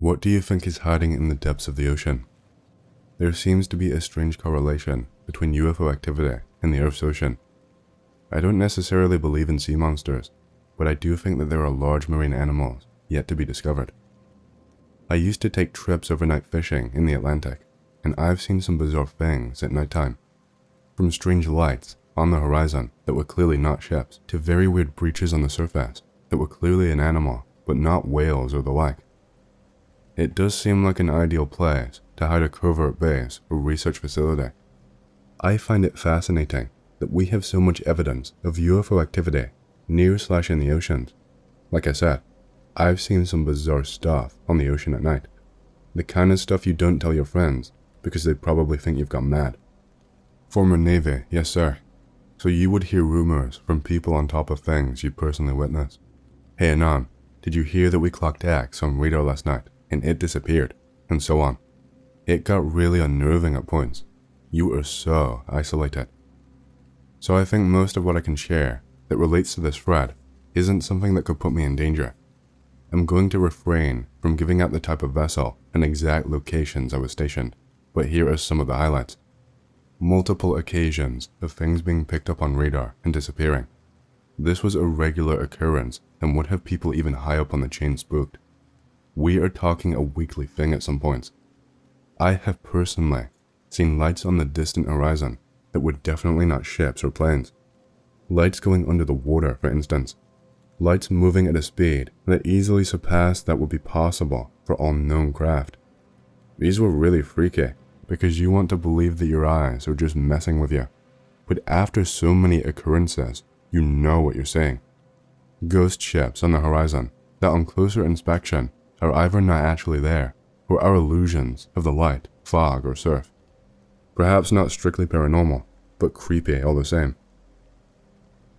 What do you think is hiding in the depths of the ocean? There seems to be a strange correlation between UFO activity and the Earth's ocean. I don't necessarily believe in sea monsters, but I do think that there are large marine animals yet to be discovered. I used to take trips overnight fishing in the Atlantic, and I've seen some bizarre things at nighttime. From strange lights on the horizon that were clearly not ships, to very weird breaches on the surface that were clearly an animal, but not whales or the like. It does seem like an ideal place to hide a covert base or research facility. I find it fascinating that we have so much evidence of UFO activity near/in the oceans. Like I said, I've seen some bizarre stuff on the ocean at night. The kind of stuff you don't tell your friends because they probably think you've gone mad. Former Navy, yes sir. So you would hear rumors from people on top of things you personally witnessed. Hey Anon, did you hear that we clocked X on radar last night and it disappeared? And so on. It got really unnerving at points. You are so isolated. So I think most of what I can share that relates to this thread isn't something that could put me in danger. I'm going to refrain from giving out the type of vessel and exact locations I was stationed, but here are some of the highlights. Multiple occasions of things being picked up on radar and disappearing. This was a regular occurrence and would have people even high up on the chain spooked. We are talking a weekly thing at some points. I have personally seen lights on the distant horizon that were definitely not ships or planes. Lights going under the water, for instance. Lights moving at a speed that easily surpassed that would be possible for all known craft. These were really freaky, because you want to believe that your eyes are just messing with you. But after so many occurrences, you know what you're seeing. Ghost ships on the horizon that on closer inspection are either not actually there, or are illusions of the light, fog, or surf. Perhaps not strictly paranormal, but creepy all the same.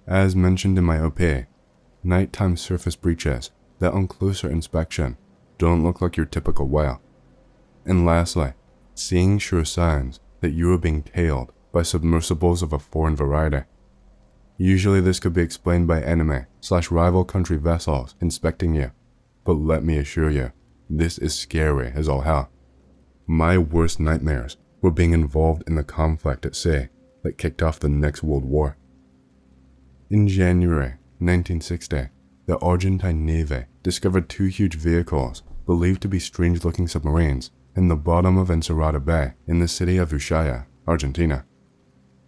As mentioned in my OP, nighttime surface breaches that on closer inspection don't look like your typical whale. And lastly, seeing sure signs that you are being tailed by submersibles of a foreign variety. Usually this could be explained by enemy/rival country vessels inspecting you, but let me assure you, this is scary as all hell. My worst nightmares were being involved in the conflict at sea that kicked off the next World War. In January 1960, the Argentine Navy discovered two huge vehicles believed to be strange-looking submarines in the bottom of Ensenada Bay in the city of Ushuaia, Argentina.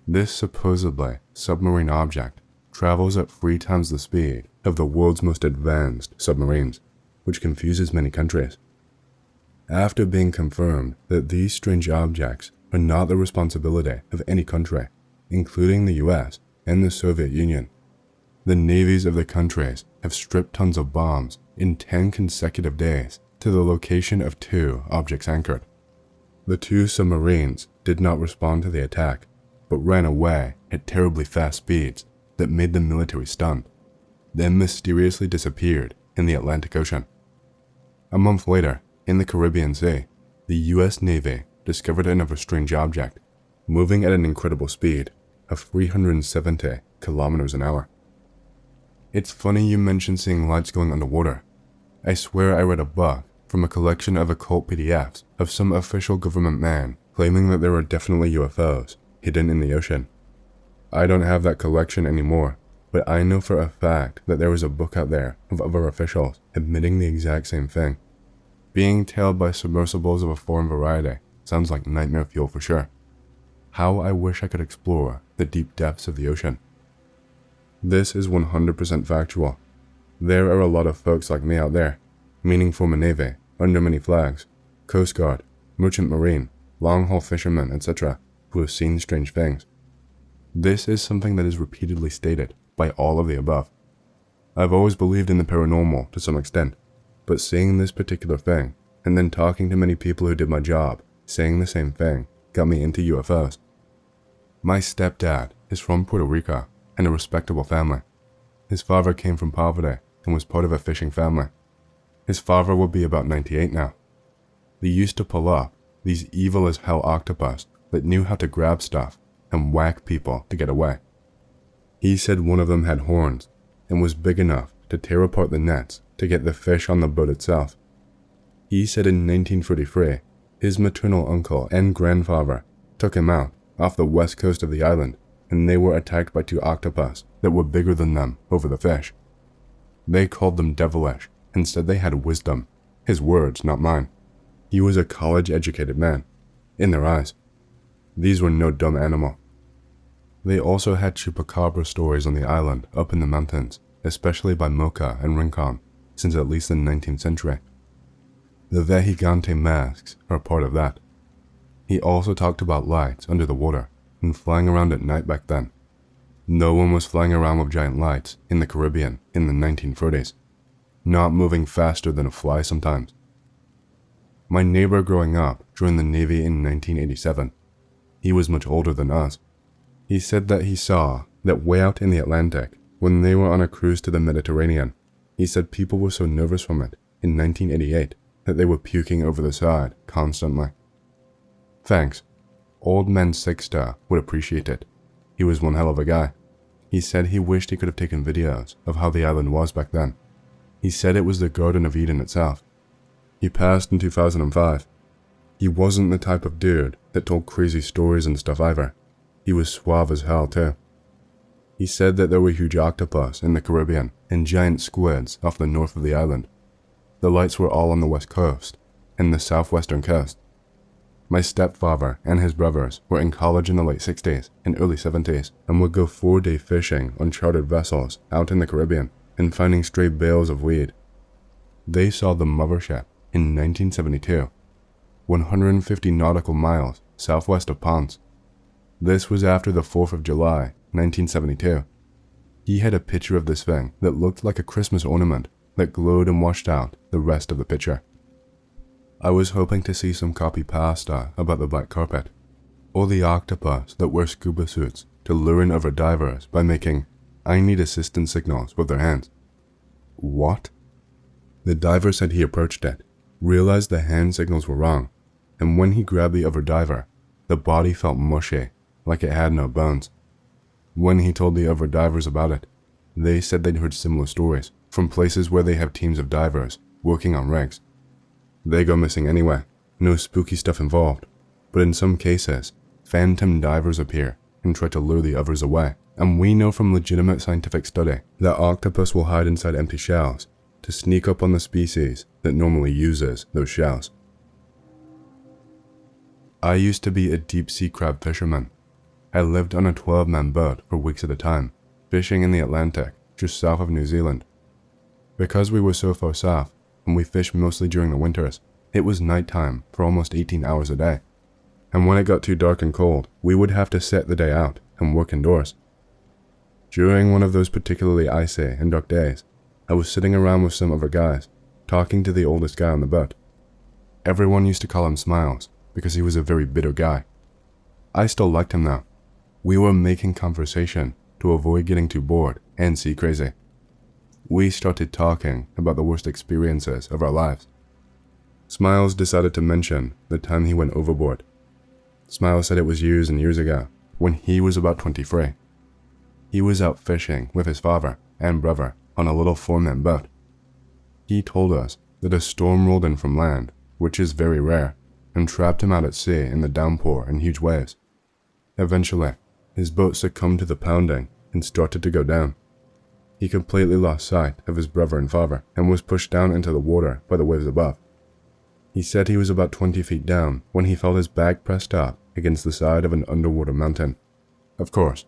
This supposedly submarine object travels at 3 times the speed of the world's most advanced submarines, which confuses many countries. After being confirmed that these strange objects are not the responsibility of any country, including the US and the Soviet Union, the navies of the countries have stripped tons of bombs in 10 consecutive days to the location of 2 objects anchored. The 2 submarines did not respond to the attack, but ran away at terribly fast speeds that made the military stunned, then mysteriously disappeared in the Atlantic Ocean. A month later, in the Caribbean Sea, the US Navy discovered another strange object, moving at an incredible speed of 370 kilometers an hour. It's funny you mention seeing lights going underwater. I swear I read a book from a collection of occult PDFs of some official government man claiming that there are definitely UFOs hidden in the ocean. I don't have that collection anymore, but I know for a fact that there was a book out there of other officials admitting the exact same thing. Being tailed by submersibles of a foreign variety sounds like nightmare fuel for sure. How I wish I could explore the deep depths of the ocean. This is 100% factual. There are a lot of folks like me out there, meaning former Navy, under many flags, Coast Guard, Merchant Marine, long-haul fishermen, etc., who have seen strange things. This is something that is repeatedly stated by all of the above. I've always believed in the paranormal to some extent, but seeing this particular thing, and then talking to many people who did my job, saying the same thing, got me into UFOs. My stepdad is from Puerto Rico and a respectable family. His father came from poverty and was part of a fishing family. His father would be about 98 now. They used to pull up these evil as hell octopus that knew how to grab stuff and whack people to get away. He said one of them had horns and was big enough to tear apart the nets to get the fish on the boat itself. He said in 1933, his maternal uncle and grandfather took him out off the west coast of the island, and they were attacked by 2 octopus that were bigger than them over the fish. They called them devilish and said they had wisdom. His words, not mine. He was a college-educated man, in their eyes. These were no dumb animal. They also had chupacabra stories on the island up in the mountains, especially by Mocha and Rincon, since at least the 19th century. The Vejigante masks are part of that. He also talked about lights under the water and flying around at night back then. No one was flying around with giant lights in the Caribbean in the 1930s, not moving faster than a fly sometimes. My neighbor growing up joined the Navy in 1987. He was much older than us. He said that he saw that way out in the Atlantic, when they were on a cruise to the Mediterranean, he said people were so nervous from it in 1988 that they were puking over the side constantly. Thanks. Old Man Sixta would appreciate it. He was one hell of a guy. He said he wished he could have taken videos of how the island was back then. He said it was the Garden of Eden itself. He passed in 2005. He wasn't the type of dude that told crazy stories and stuff either. He was suave as hell too. He said that there were huge octopus in the Caribbean and giant squids off the north of the island. The lights were all on the west coast and the southwestern coast. My stepfather and his brothers were in college in the late 60s and early 70s and would go 4-day fishing on chartered vessels out in the Caribbean and finding stray bales of weed. They saw the mothership in 1972, 150 nautical miles southwest of Ponce. This was after the 4th of July, 1972. He had a picture of this thing that looked like a Christmas ornament that glowed and washed out the rest of the picture. I was hoping to see some copy pasta about the black carpet, or the octopus that wear scuba suits to lure in other divers by making "I need assistance" signals with their hands. What? The diver said he approached it, realized the hand signals were wrong, and when he grabbed the other diver, the body felt mushy, like it had no bones. When he told the other divers about it, they said they'd heard similar stories from places where they have teams of divers working on rigs. They go missing anyway, no spooky stuff involved, but in some cases, phantom divers appear and try to lure the others away, and we know from legitimate scientific study that octopus will hide inside empty shells to sneak up on the species that normally uses those shells. I used to be a deep-sea crab fisherman. I lived on a 12-man boat for weeks at a time, fishing in the Atlantic just south of New Zealand. Because we were so far south, and we fished mostly during the winters, it was nighttime for almost 18 hours a day. And when it got too dark and cold, we would have to sit the day out and work indoors. During one of those particularly icy and dark days, I was sitting around with some other guys, talking to the oldest guy on the boat. Everyone used to call him Smiles, because he was a very bitter guy. I still liked him though. We were making conversation to avoid getting too bored and sea crazy. We started talking about the worst experiences of our lives. Smiles decided to mention the time he went overboard. Smiles said it was years and years ago, when he was about 23. He was out fishing with his father and brother on a little 4-man boat. He told us that a storm rolled in from land, which is very rare, and trapped him out at sea in the downpour and huge waves. Eventually, his boat succumbed to the pounding and started to go down. He completely lost sight of his brother and father and was pushed down into the water by the waves above. He said he was about 20 feet down when he felt his back pressed up against the side of an underwater mountain. Of course,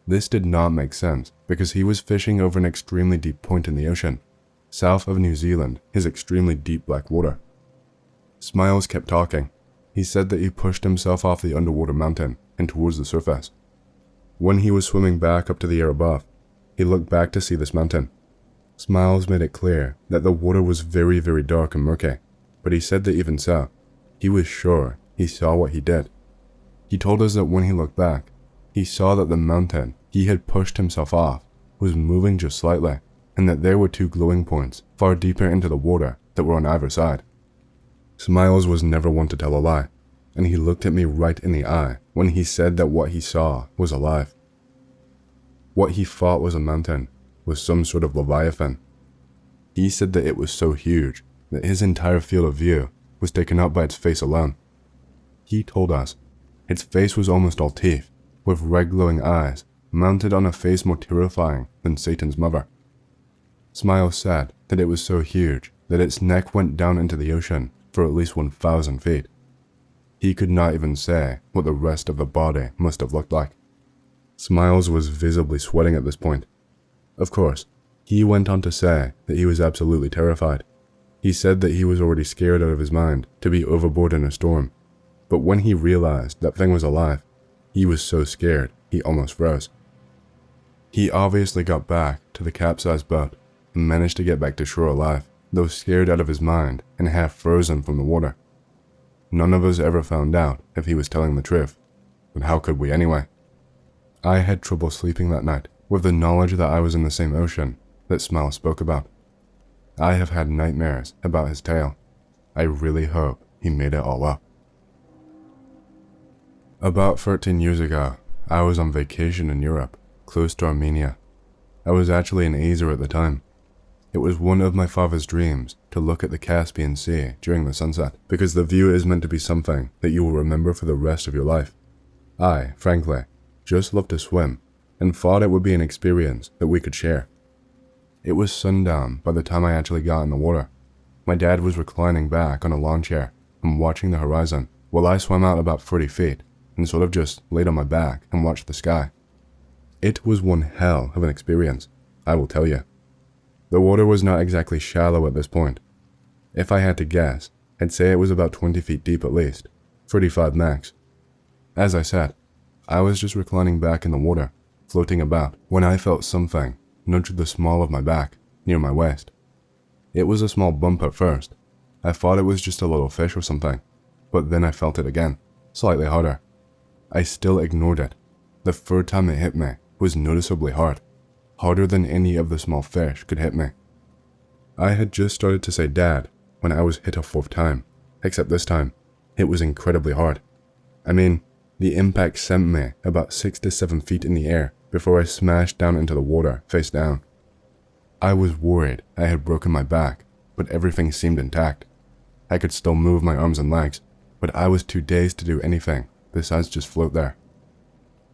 this did not make sense because he was fishing over an extremely deep point in the ocean. South of New Zealand is extremely deep black water. Smiles kept talking. He said that he pushed himself off the underwater mountain and towards the surface. When he was swimming back up to the air above, he looked back to see this mountain. Smiles made it clear that the water was very, very dark and murky, but he said that even so, he was sure he saw what he did. He told us that when he looked back, he saw that the mountain he had pushed himself off was moving just slightly, and that there were 2 glowing points far deeper into the water that were on either side. Smiles was never one to tell a lie, and he looked at me right in the eye when he said that what he saw was alive. What he thought was a mountain was some sort of leviathan. He said that it was so huge that his entire field of view was taken up by its face alone. He told us its face was almost all teeth, with red glowing eyes mounted on a face more terrifying than Satan's mother. Smile said that it was so huge that its neck went down into the ocean for at least 1,000 feet. He could not even say what the rest of the body must have looked like. Smiles was visibly sweating at this point. Of course, he went on to say that he was absolutely terrified. He said that he was already scared out of his mind to be overboard in a storm, but when he realized that thing was alive, he was so scared he almost froze. He obviously got back to the capsized boat and managed to get back to shore alive, though scared out of his mind and half frozen from the water. None of us ever found out if he was telling the truth, but how could we anyway? I had trouble sleeping that night with the knowledge that I was in the same ocean that Smile spoke about. I have had nightmares about his tale. I really hope he made it all up. About 13 years ago, I was on vacation in Europe, close to Armenia. I was actually an Azer at the time. It was one of my father's dreams to look at the Caspian Sea during the sunset, because the view is meant to be something that you will remember for the rest of your life. I, frankly, just loved to swim and thought it would be an experience that we could share. It was sundown by the time I actually got in the water. My dad was reclining back on a lawn chair and watching the horizon, while I swam out about 30 feet and sort of just laid on my back and watched the sky. It was one hell of an experience, I will tell you. The water was not exactly shallow at this point. If I had to guess, I'd say it was about 20 feet deep at least, 35 max. As I said, I was just reclining back in the water, floating about, when I felt something nudge the small of my back, near my waist. It was a small bump at first. I thought it was just a little fish or something, but then I felt it again, slightly harder. I still ignored it. The third time it hit me was noticeably hard, harder than any of the small fish could hit me. I had just started to say dad when I was hit a fourth time, except this time, it was incredibly hard. I mean, the impact sent me about 6 to 7 feet in the air before I smashed down into the water, face down. I was worried I had broken my back, but everything seemed intact. I could still move my arms and legs, but I was too dazed to do anything besides just float there.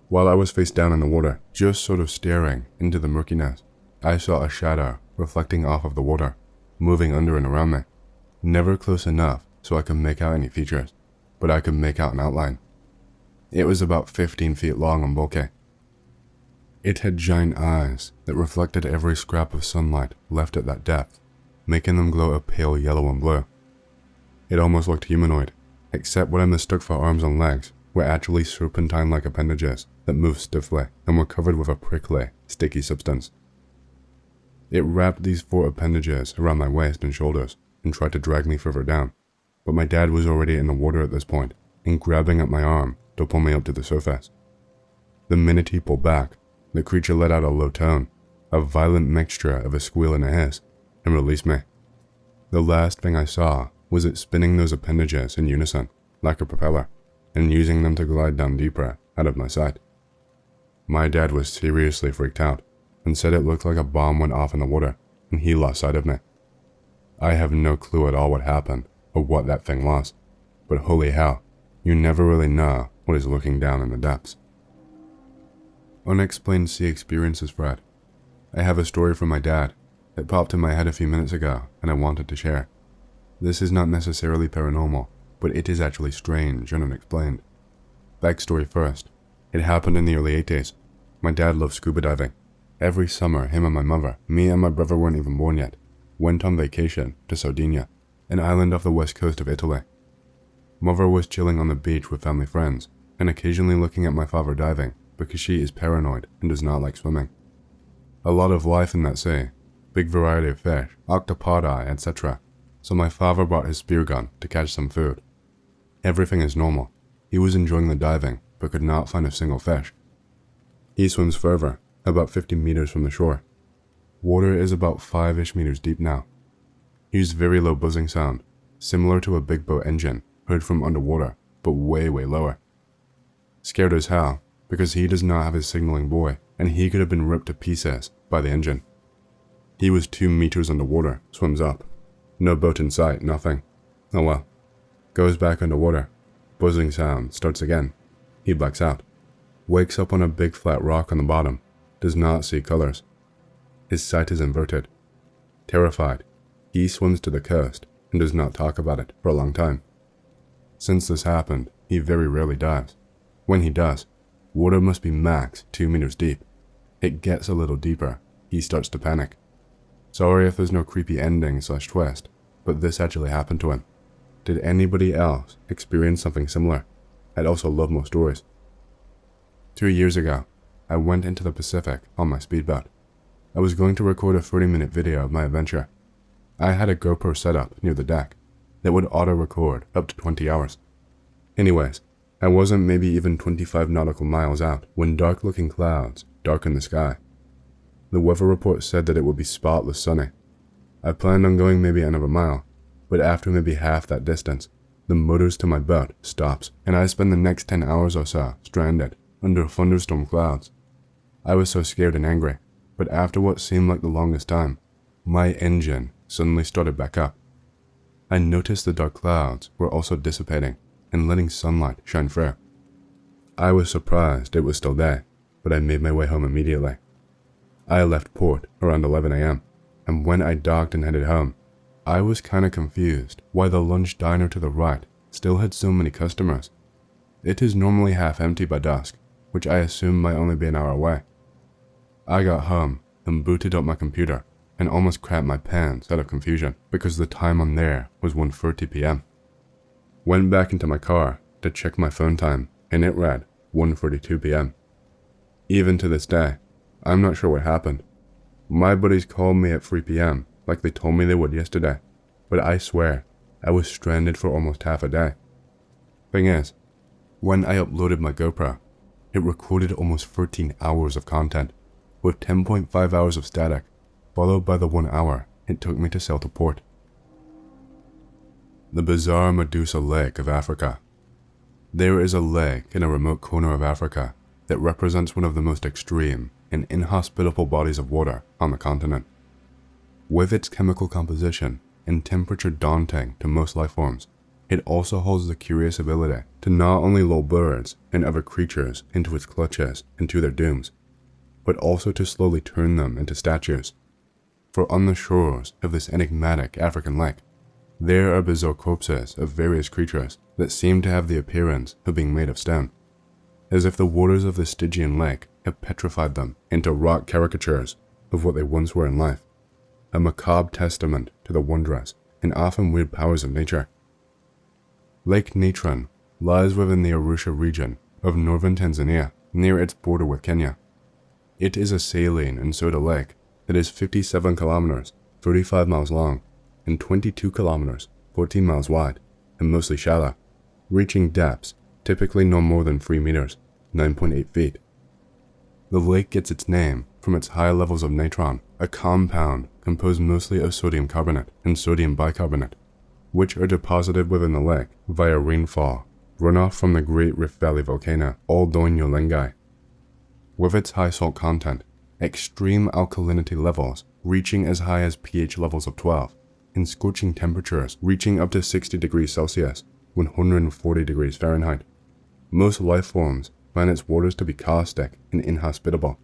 While I was face down in the water, just sort of staring into the murkiness, I saw a shadow reflecting off of the water, moving under and around me. Never close enough so I could make out any features, but I could make out an outline. It was about 15 feet long and bulky. It had giant eyes that reflected every scrap of sunlight left at that depth, making them glow a pale yellow and blue. It almost looked humanoid, except what I mistook for arms and legs were actually serpentine-like appendages that moved stiffly and were covered with a prickly, sticky substance. It wrapped these 4 appendages around my waist and shoulders and tried to drag me further down, but my dad was already in the water at this point and grabbing at my arm to pull me up to the surface. The minute he pulled back, the creature let out a low tone, a violent mixture of a squeal and a hiss, and released me. The last thing I saw was it spinning those appendages in unison, like a propeller, and using them to glide down deeper out of my sight. My dad was seriously freaked out and said it looked like a bomb went off in the water and he lost sight of me. I have no clue at all what happened or what that thing was, but holy hell, you never really know what is lurking down in the depths. Unexplained sea experiences, Fred. I have a story from my dad that popped in my head a few minutes ago and I wanted to share. This is not necessarily paranormal, but it is actually strange and unexplained. Backstory first. It happened in the early 80s. My dad loved scuba diving. Every summer, him and my mother, me and my brother weren't even born yet, went on vacation to Sardinia, an island off the west coast of Italy. Mother was chilling on the beach with family friends, and occasionally looking at my father diving because she is paranoid and does not like swimming. A lot of life in that sea, big variety of fish, octopodi, etc. So my father brought his spear gun to catch some food. Everything is normal. He was enjoying the diving, but could not find a single fish. He swims further, about 50 meters from the shore. Water is about 5-ish meters deep now. He used very low buzzing sound, similar to a big boat engine heard from underwater, but way lower. Scared as hell, because he does not have his signaling buoy, and he could have been ripped to pieces by the engine. He was 2 meters underwater, swims up. No boat in sight, nothing. Oh well. Goes back underwater. Buzzing sound starts again. He blacks out. Wakes up on a big flat rock on the bottom. Does not see colors. His sight is inverted. Terrified, he swims to the coast and does not talk about it for a long time. Since this happened, he very rarely dives. When he does, water must be max 2 meters deep. It gets a little deeper. He starts to panic. Sorry if there's no creepy ending/twist, but this actually happened to him. Did anybody else experience something similar? I'd also love more stories. 2 years ago, I went into the Pacific on my speedboat. I was going to record a 30-minute video of my adventure. I had a GoPro set up near the deck that would auto-record up to 20 hours. Anyways, I wasn't maybe even 25 nautical miles out when dark-looking clouds darkened the sky. The weather report said that it would be spotless sunny. I planned on going maybe another mile, but after maybe half that distance, the motors to my boat stops and I spend the next 10 hours or so stranded under thunderstorm clouds. I was so scared and angry, but after what seemed like the longest time, my engine suddenly started back up. I noticed the dark clouds were also dissipating and letting sunlight shine through. I was surprised it was still day, but I made my way home immediately. I left port around 11 a.m., and when I docked and headed home, I was kinda confused why the lunch diner to the right still had so many customers. It is normally half empty by dusk, which I assumed might only be an hour away. I got home and booted up my computer and almost crapped my pants out of confusion because the time on there was 1:30 p.m. Went back into my car to check my phone time and it read 1:42 p.m. Even to this day, I'm not sure what happened. My buddies called me at 3 p.m. like they told me they would yesterday, but I swear I was stranded for almost half a day. Thing is, when I uploaded my GoPro, it recorded almost 13 hours of content, with 10.5 hours of static, followed by the 1 hour it took me to sail to port. The bizarre Medusa Lake of Africa. There is a lake in a remote corner of Africa that represents one of the most extreme and inhospitable bodies of water on the continent. With its chemical composition and temperature daunting to most life forms, it also holds the curious ability to not only lull birds and other creatures into its clutches and to their dooms, but also to slowly turn them into statues. For on the shores of this enigmatic African lake, there are bizarre corpses of various creatures that seem to have the appearance of being made of stone, as if the waters of the Stygian lake have petrified them into rock caricatures of what they once were in life, a macabre testament to the wondrous and often weird powers of nature. Lake Natron lies within the Arusha region of northern Tanzania, near its border with Kenya. It is a saline and soda lake that is 57 kilometers, 35 miles long, and 22 kilometers, 14 miles wide, and mostly shallow, reaching depths typically no more than 3 meters, 9.8 feet. The lake gets its name from its high levels of natron, a compound composed mostly of sodium carbonate and sodium bicarbonate, which are deposited within the lake via rainfall, runoff from the Great Rift Valley volcano, Aldonyolenghi. With its high salt content, extreme alkalinity levels reaching as high as pH levels of 12, and scorching temperatures reaching up to 60 degrees Celsius, 140 degrees Fahrenheit, most life forms find its waters to be caustic and inhospitable.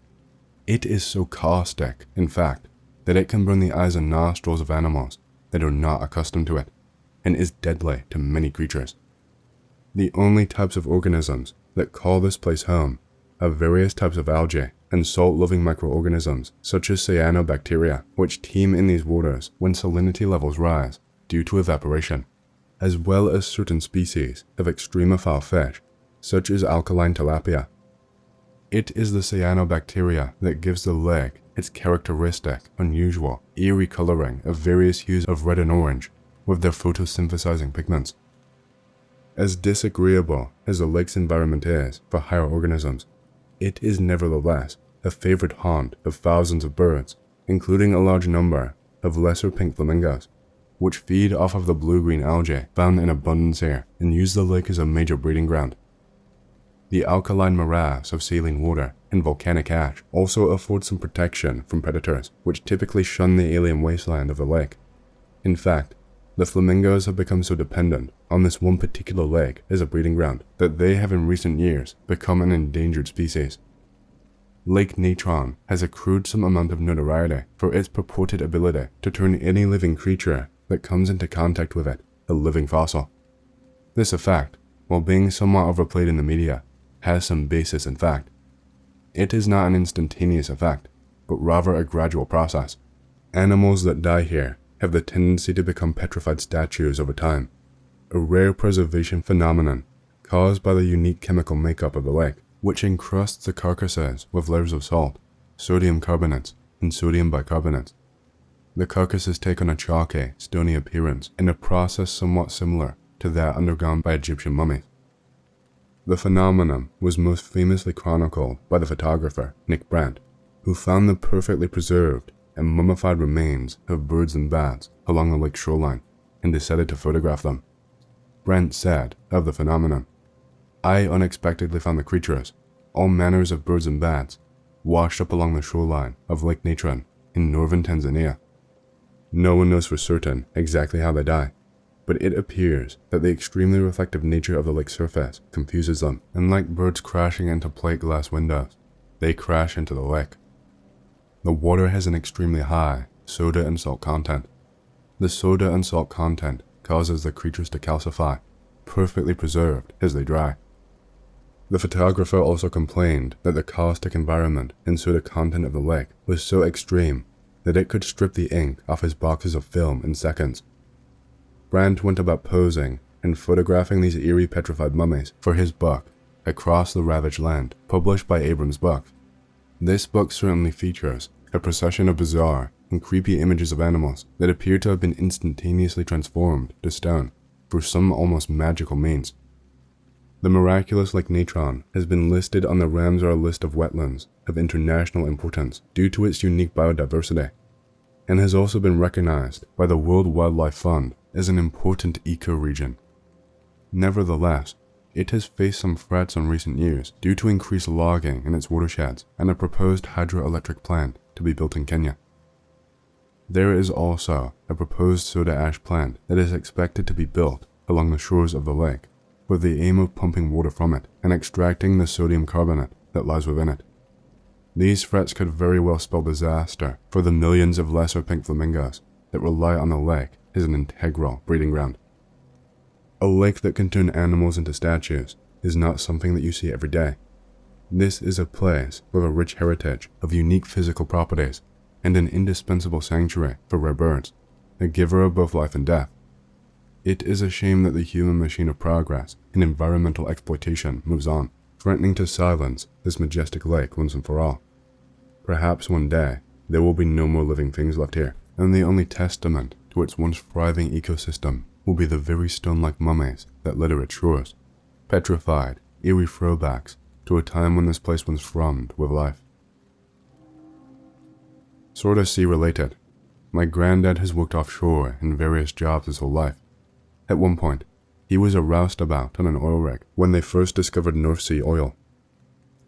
It is so caustic, in fact, that it can burn the eyes and nostrils of animals that are not accustomed to it, and is deadly to many creatures. The only types of organisms that call this place home are various types of algae and salt-loving microorganisms such as cyanobacteria, which teem in these waters when salinity levels rise due to evaporation, as well as certain species of extremophile fish such as alkaline tilapia. It is the cyanobacteria that gives the lake its characteristic, unusual, eerie coloring of various hues of red and orange with their photosynthesizing pigments. As disagreeable as the lake's environment is for higher organisms, it is nevertheless a favorite haunt of thousands of birds, including a large number of lesser pink flamingos, which feed off of the blue-green algae found in abundance here and use the lake as a major breeding ground. The alkaline morass of saline water and volcanic ash also afford some protection from predators, which typically shun the alien wasteland of the lake. In fact, The flamingos have become so dependent on this one particular lake as a breeding ground that they have in recent years become an endangered species. Lake Natron has accrued some amount of notoriety for its purported ability to turn any living creature that comes into contact with it a living fossil. This effect, while being somewhat overplayed in the media, has some basis in fact. It is not an instantaneous effect, but rather a gradual process. Animals that die here have the tendency to become petrified statues over time, a rare preservation phenomenon caused by the unique chemical makeup of the lake, which encrusts the carcasses with layers of salt, sodium carbonates, and sodium bicarbonates. The carcasses take on a chalky, stony appearance in a process somewhat similar to that undergone by Egyptian mummies. The phenomenon was most famously chronicled by the photographer Nick Brandt, who found the perfectly preserved and mummified remains of birds and bats along the lake shoreline and decided to photograph them. Brandt said of the phenomenon, "I unexpectedly found the creatures, all manners of birds and bats, washed up along the shoreline of Lake Natron in northern Tanzania. No one knows for certain exactly how they die, but it appears that the extremely reflective nature of the lake's surface confuses them, and like birds crashing into plate glass windows, they crash into the lake. The water has an extremely high soda and salt content. The soda and salt content causes the creatures to calcify, perfectly preserved as they dry." The photographer also complained that the caustic environment and soda content of the lake was so extreme that it could strip the ink off his boxes of film in seconds. Brandt went about posing and photographing these eerie petrified mummies for his book, Across the Ravaged Land, published by Abrams Books. This book certainly features a procession of bizarre and creepy images of animals that appear to have been instantaneously transformed to stone through some almost magical means. The miraculous Lake Natron has been listed on the Ramsar list of wetlands of international importance due to its unique biodiversity, and has also been recognized by the World Wildlife Fund as an important ecoregion. Nevertheless, it has faced some threats in recent years due to increased logging in its watersheds and a proposed hydroelectric plant to be built in Kenya. There is also a proposed soda ash plant that is expected to be built along the shores of the lake, with the aim of pumping water from it and extracting the sodium carbonate that lies within it. These threats could very well spell disaster for the millions of lesser pink flamingos that rely on the lake as an integral breeding ground. A lake that can turn animals into statues is not something that you see every day. This is a place with a rich heritage of unique physical properties and an indispensable sanctuary for rare birds, a giver of both life and death. It is a shame that the human machine of progress and environmental exploitation moves on, threatening to silence this majestic lake once and for all. Perhaps one day, there will be no more living things left here, and the only testament to its once thriving ecosystem will be the very stone-like mummies that litter its shores, petrified, eerie throwbacks to a time when this place once thrummed with life. Sorta sea-related. My granddad has worked offshore in various jobs his whole life. At one point, he was a roustabout on an oil rig when they first discovered North Sea oil.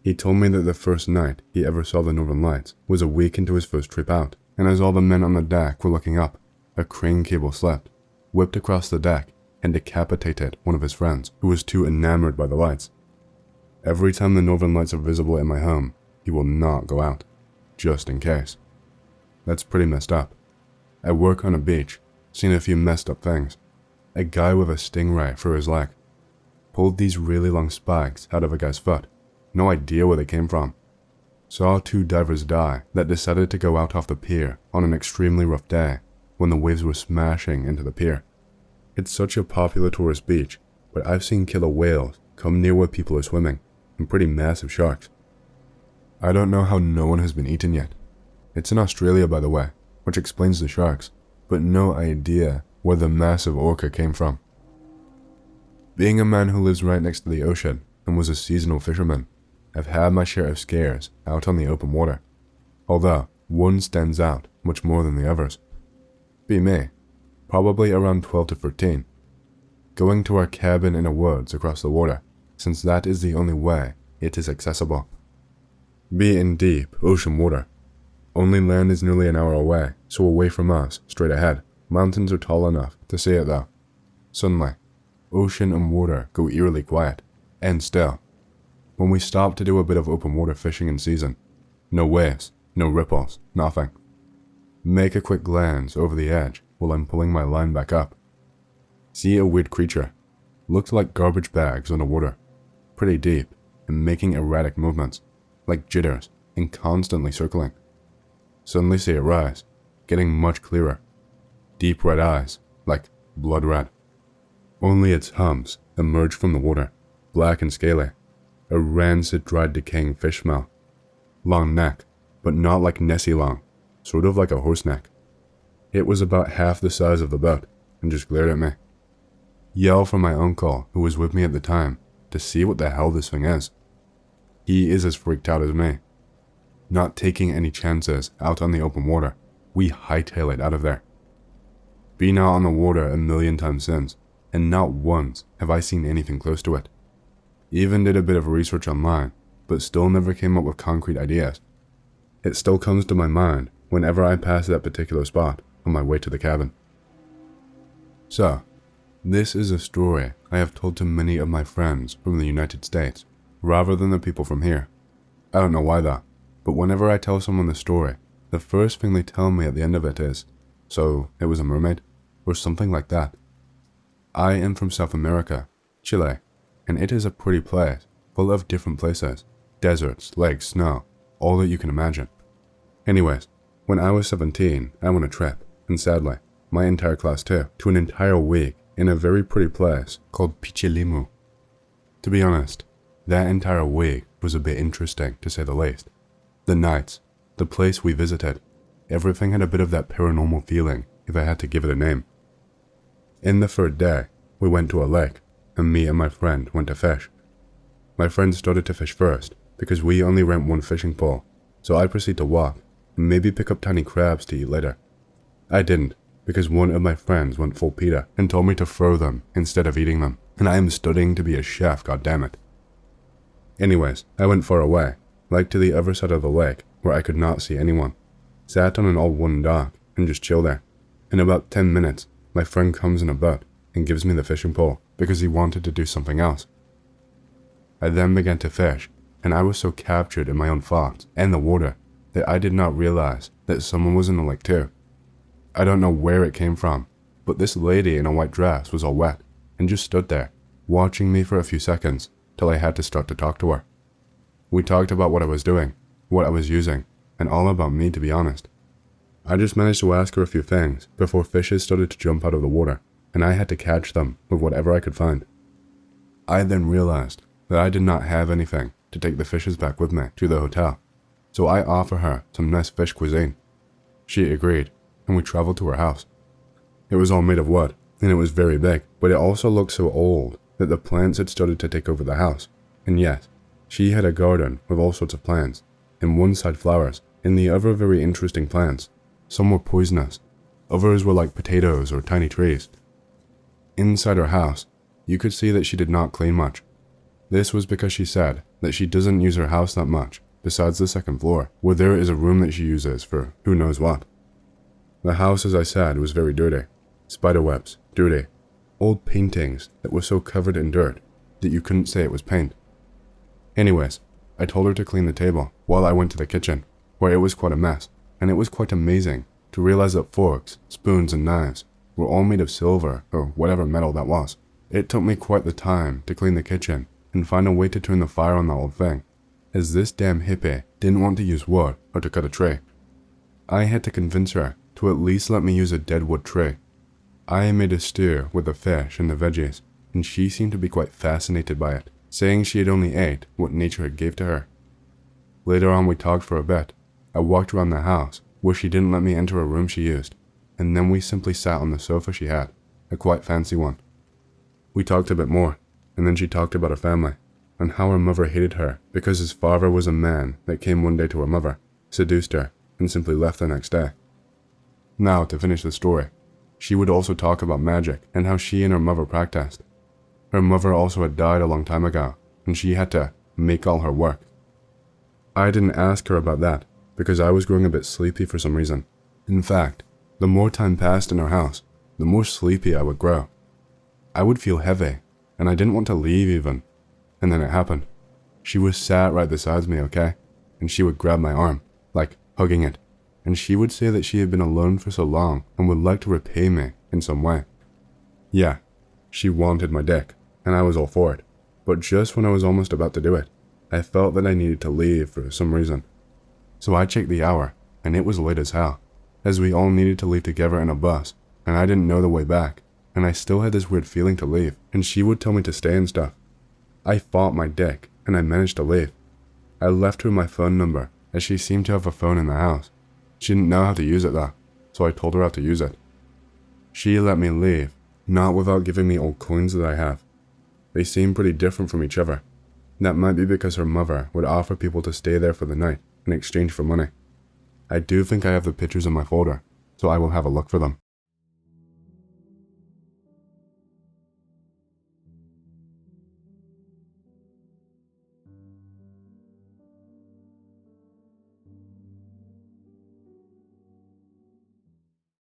He told me that the first night he ever saw the Northern Lights was a week into his first trip out, and as all the men on the deck were looking up, a crane cable slipped, whipped across the deck, and decapitated one of his friends who was too enamored by the lights. Every time the Northern Lights are visible in my home, he will not go out, just in case. That's pretty messed up. I work on a beach, seen a few messed up things. A guy with a stingray for his leg pulled these really long spikes out of a guy's foot. No idea where they came from. Saw 2 divers die that decided to go out off the pier on an extremely rough day when the waves were smashing into the pier. It's such a popular tourist beach, but I've seen killer whales come near where people are swimming, and pretty massive sharks. I don't know how no one has been eaten yet. It's in Australia, by the way, which explains the sharks, but no idea where the massive orca came from. Being a man who lives right next to the ocean and was a seasonal fisherman, I've had my share of scares out on the open water, although one stands out much more than the others. Be me, probably around 12 to 13, going to our cabin in the woods across the water, since that is the only way it is accessible. Be in deep ocean water. Only land is nearly an hour away, so away from us, straight ahead, Mountains are tall enough to see it though. Suddenly, ocean and water go eerily quiet, and still. When we stop to do a bit of open water fishing in season, no waves, no ripples, nothing. Make a quick glance over the edge while I'm pulling my line back up. See a weird creature. Looked like garbage bags underwater, pretty deep and making erratic movements, like jitters and constantly circling. Suddenly see it rise, getting much clearer. Deep red eyes, like blood red. Only its humps emerge from the water, black and scaly. A rancid, dried, decaying fish smell. Long neck, but not like Nessie long, sort of like a horse neck. It was about half the size of the boat and just glared at me. Yell from my uncle, who was with me at the time, to see what the hell this thing is. He is as freaked out as me. Not taking any chances out on the open water, we hightail it out of there. Been out on the water a million times since, and not once have I seen anything close to it. Even did a bit of research online, but still never came up with concrete ideas. It still comes to my mind whenever I pass that particular spot on my way to the cabin. So, this is a story I have told to many of my friends from the United States, rather than the people from here. I don't know why though, but whenever I tell someone the story, the first thing they tell me at the end of it is, "So, it was a mermaid?" or something like that. I am from South America, Chile, and it is a pretty place, full of different places, deserts, lakes, snow, all that you can imagine. Anyways, when I was 17, I went on a trip, and sadly, my entire class too, to an entire week in a very pretty place called Pichilimu. To be honest, that entire week was a bit interesting to say the least. The nights, the place we visited, everything had a bit of that paranormal feeling if I had to give it a name. In the third day, we went to a lake, and me and my friend went to fish. My friend started to fish first, because we only rent one fishing pole, so I proceed to walk, and maybe pick up tiny crabs to eat later. I didn't, because one of my friends went full PETA and told me to throw them instead of eating them, and I am studying to be a chef, goddammit. Anyways, I went far away, like to the other side of the lake, where I could not see anyone, sat on an old wooden dock, and just chill there. In about 10 minutes, my friend comes in a boat and gives me the fishing pole, because he wanted to do something else. I then began to fish, and I was so captured in my own thoughts and the water that I did not realize that someone was in the lake too. I don't know where it came from, but this lady in a white dress was all wet and just stood there, watching me for a few seconds till I had to start to talk to her. We talked about what I was doing, what I was using, and all about me, to be honest. I just managed to ask her a few things before fishes started to jump out of the water, and I had to catch them with whatever I could find. I then realized that I did not have anything to take the fishes back with me to the hotel, so I offered her some nice fish cuisine. She agreed, and we traveled to her house. It was all made of wood, and it was very big, but it also looked so old that the plants had started to take over the house. And yes, she had a garden with all sorts of plants, and one side flowers, and the other very interesting plants. Some were poisonous, others were like potatoes or tiny trees. Inside her house, you could see that she did not clean much. This was because she said that she doesn't use her house that much, besides the second floor, where there is a room that she uses for who knows what. The house, as I said, was very dirty. Spiderwebs, dirty. Old paintings that were so covered in dirt that you couldn't say it was paint. Anyways, I told her to clean the table while I went to the kitchen, where it was quite a mess, and it was quite amazing to realize that forks, spoons, and knives were all made of silver or whatever metal that was. It took me quite the time to clean the kitchen and find a way to turn the fire on the whole thing, as this damn hippie didn't want to use wood or to cut a tree. I had to convince her to at least let me use a dead wood tree. I made a stew with the fish and the veggies, and she seemed to be quite fascinated by it, saying she had only ate what nature had gave to her. Later on we talked for a bit. I walked around the house, where she didn't let me enter a room she used, and then we simply sat on the sofa she had, a quite fancy one. We talked a bit more, and then she talked about her family, and how her mother hated her because his father was a man that came one day to her mother, seduced her, and simply left the next day. Now, to finish the story, she would also talk about magic and how she and her mother practiced. Her mother also had died a long time ago, and she had to make all her work. I didn't ask her about that because I was growing a bit sleepy for some reason. In fact, The more time passed in our house, the more sleepy I would grow. I would feel heavy, and I didn't want to leave even. And then it happened. She was sat right beside me, okay? And she would grab my arm, like hugging it. And she would say that she had been alone for so long and would like to repay me in some way. Yeah, she wanted my dick, and I was all for it. But just when I was almost about to do it, I felt that I needed to leave for some reason. So I checked the hour, and it was late as hell, as we all needed to leave together in a bus, and I didn't know the way back, and I still had this weird feeling to leave, and she would tell me to stay and stuff. I fought my dick, and I managed to leave. I left her my phone number, as she seemed to have a phone in the house. She didn't know how to use it though, so I told her how to use it. She let me leave, not without giving me old coins that I have. They seem pretty different from each other. That might be because her mother would offer people to stay there for the night in exchange for money. I do think I have the pictures in my folder, so I will have a look for them.